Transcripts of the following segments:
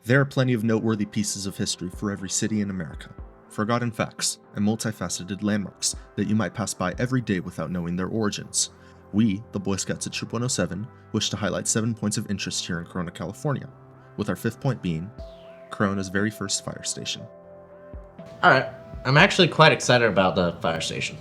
There are plenty of noteworthy pieces of history for every city in America, forgotten facts, and multifaceted landmarks that you might pass by every day without knowing their origins. We, the Boy Scouts at Troop 107, wish to highlight 7 points of interest here in Corona, California, with our 5th point being Corona's very first fire station. Alright, I'm actually quite excited about the fire station.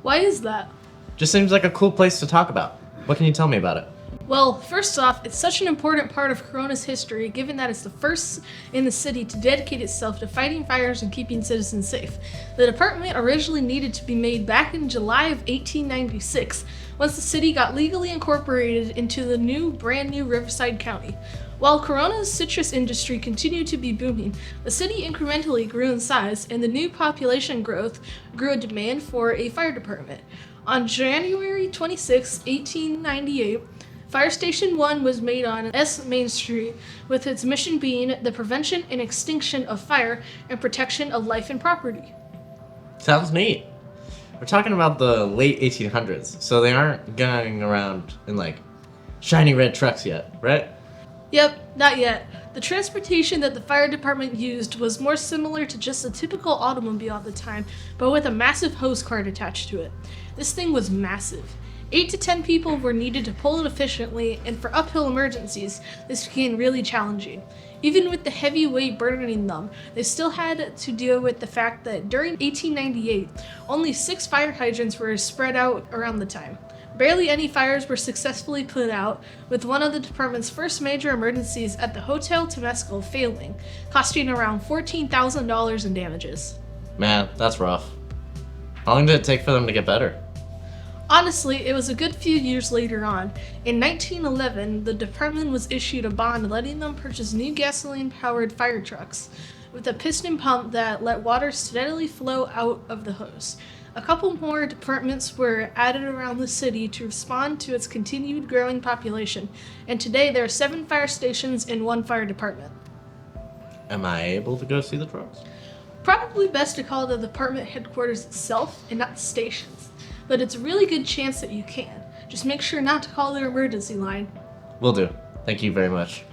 Why is that? Just seems like a cool place to talk about. What can you tell me about it? Well, first off, it's such an important part of Corona's history given that it's the first in the city to dedicate itself to fighting fires and keeping citizens safe. The department originally needed to be made back in July of 1896, once the city got legally incorporated into the brand new Riverside County. While Corona's citrus industry continued to be booming, the city incrementally grew in size, and the new population growth grew a demand for a fire department. On January 26, 1898, Fire Station 1 was made on S Main Street, with its mission being the prevention and extinction of fire and protection of life and property. Sounds neat. We're talking about the late 1800s, so they aren't going around in shiny red trucks yet, right? Yep, not yet. The transportation that the fire department used was more similar to just a typical automobile at the time, but with a massive hose cart attached to it. This thing was massive. 8 to 10 people were needed to pull it efficiently, and for uphill emergencies, this became really challenging. Even with the heavy weight burdening them, they still had to deal with the fact that during 1898, only 6 fire hydrants were spread out around the time. Barely any fires were successfully put out, with one of the department's first major emergencies at the Hotel Temescal failing, costing around $14,000 in damages. Man, that's rough. How long did it take for them to get better? Honestly, it was a good few years later on. In 1911, the department was issued a bond letting them purchase new gasoline-powered fire trucks with a piston pump that let water steadily flow out of the hose. A couple more departments were added around the city to respond to its continued growing population, and today there are 7 fire stations and 1 fire department. Am I able to go see the trucks? Probably best to call the department headquarters itself and not the stations, but it's a really good chance that you can. Just make sure not to call their emergency line. Will do. Thank you very much.